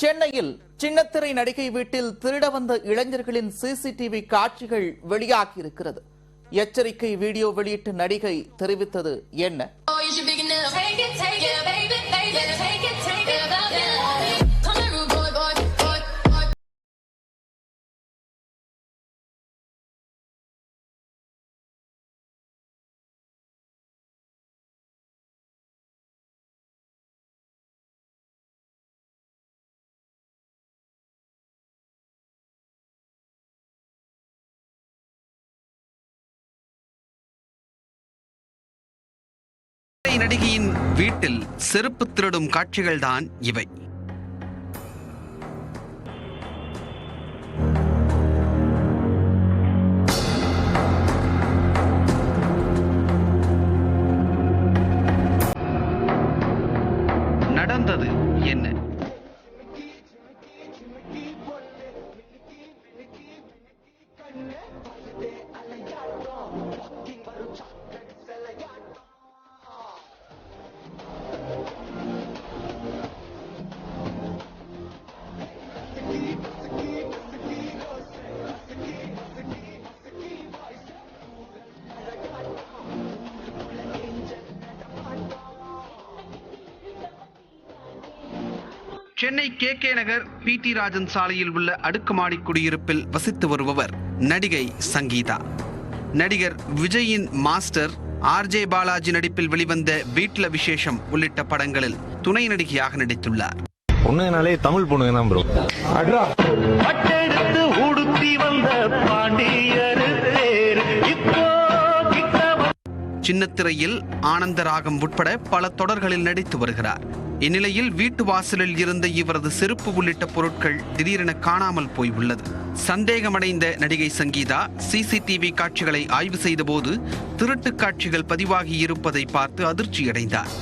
சென்னையில் சின்னத்திரை நடிகை வீட்டில் திருட வந்த இளைஞர்களின் சிசிடிவி காட்சிகள் வெளியாகியிருக்கிறது. எச்சரிக்கை வீடியோ வெளியிட்ட நடிகை தெரிவித்தது என்ன? நடிகையின் வீட்டில் செருப்பு திருடும் காட்சிகள்தான் இவை. நடந்தது என்ன? சென்னை KK நகர் PT ராஜன் சாலையில் உள்ள அடுக்குமாடி குடியிருப்பில் வசித்து வருபவர் நடிகை சங்கீதா. நடிகர் விஜயின் மாஸ்டர், RJ பாலாஜி நடிப்பில் வெளிவந்த வீட்ல விசேஷம் உள்ளிட்ட படங்களில் துணை நடிகையாக நடித்துள்ளார். பொண்ணுங்கனாலே தமிழ் பொண்ணுங்க தான் ப்ரோ. சின்னத்திரையில் ஆனந்தராகம் உட்பட பல தொடர்களில் நடித்து வருகிறார். இந்நிலையில் வீட்டு வாசலில் இருந்த இவரது செருப்பு உள்ளிட்ட பொருட்கள் திடீரென காணாமல் போய் உள்ளது. சந்தேகமடைந்த நடிகை சங்கீதா CCTV காட்சிகளை ஆய்வு செய்தபோது திருட்டு காட்சிகள் பதிவாகி இருப்பதை பார்த்து அதிர்ச்சியடைந்தார்.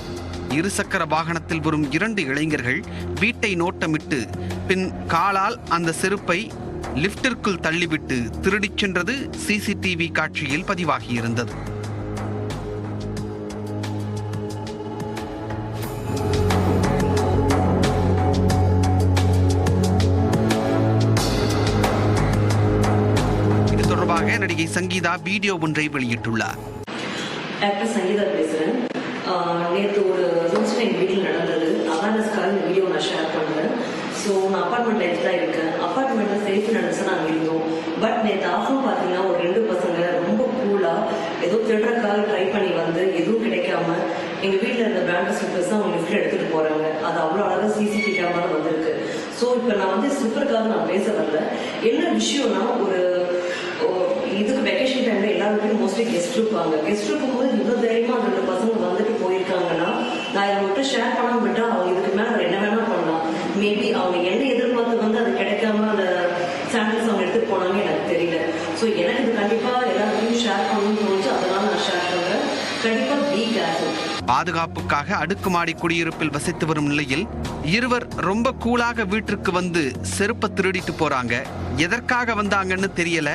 இருசக்கர வாகனத்தில் வரும் 2 இளைஞர்கள் வீட்டை நோட்டமிட்டு பின் காலால் அந்த செருப்பை லிப்டிற்குள் தள்ளிவிட்டு திருடிச் சென்றது CCTV காட்சியில் பதிவாகியிருந்தது. நடிகை சங்கீதா வீடியோ ஒன்றை வெளியிட்டுள்ளார். சங்கீதா பேசுறேன். நேற்று ஒரு இன்சிடென்ட் வீட்டில் நடந்தது. அவேர்னஸ்க்காக இந்த வீடியோ நான் ஷேர் பண்ணுறேன். ஸோ நான் அப்பார்ட்மெண்ட் தான் இருக்கேன். அப்பார்ட்மெண்ட்ல சேஃப் நடந்துச்சு நாங்கள் இருந்தோம். பட் நேற்று ஆஃபும் பார்த்தீங்கன்னா ஒரு 2 பசங்க ரொம்ப கூலாக ஏதோ திருடுறக்காக ட்ரை பண்ணி வந்து எதுவும் கிடைக்காம எங்கள் வீட்டில் இருந்த பிராண்டட் ஸ்லிப்பர்ஸ் அவங்க லிஃப்ட் எடுத்துகிட்டு போகிறாங்க. அது அவ்வளோ அழகாக CCTV கேமரா வந்திருக்கு. ஸோ இப்போ நான் வந்து ஸ்லிப்பருக்காக நான் பேச வரல. என்ன விஷயம்னா, ஒரு இதுக்கு வெக்கேஷன் டைம்ல எல்லாருக்கும் மோஸ்ட்லி கெஸ்ட் இருப்பாங்க. கெஸ்ட் இருக்கும்போது இவ்வளோ தைரியமா அந்த 2 பசங்க வந்துட்டு போயிருக்காங்கன்னா, நான் இதை மட்டும் ஷேர் பண்ணாம விட்டா அவங்க இதுக்கு மேல என்ன வேணா பண்ணலாம். மேபி அவங்க என்ன எதிர்பார்த்து வந்து அது கிடைக்காம அந்த சாம்பிள்ஸ் அவங்க எடுத்துட்டு போனாங்க எனக்கு தெரியல. ஸோ எனக்கு இது கண்டிப்பா எல்லாருக்கும் ஷேர் பண்ணணும்னு தோணுச்சு. அதனால நான் ஷேர் பண்றேன். கண்டிப்பா பி கேர்ஃபுல். பாதுகாப்புக்காக அடுக்குமாடி குடியிருப்பில் வசித்து வரும் நிலையில் இருவர் ரொம்ப கூலாக வீட்டிற்கு வந்து செருப்பை திருடிட்டு போறாங்க. எதற்காக வந்தாங்கன்னு தெரியல.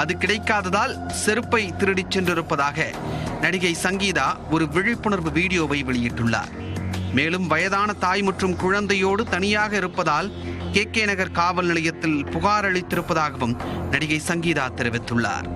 அது கிடைக்காததால் செருப்பை திருடிச் சென்றிருப்பதாக நடிகை சங்கீதா ஒரு விழிப்புணர்வு வீடியோவை வெளியிட்டுள்ளார். மேலும் வயதான தாய் மற்றும் குழந்தையோடு தனியாக இருப்பதால் KK நகர் காவல் நிலையத்தில் புகார் அளித்திருப்பதாகவும் நடிகை சங்கீதா தெரிவித்துள்ளார்.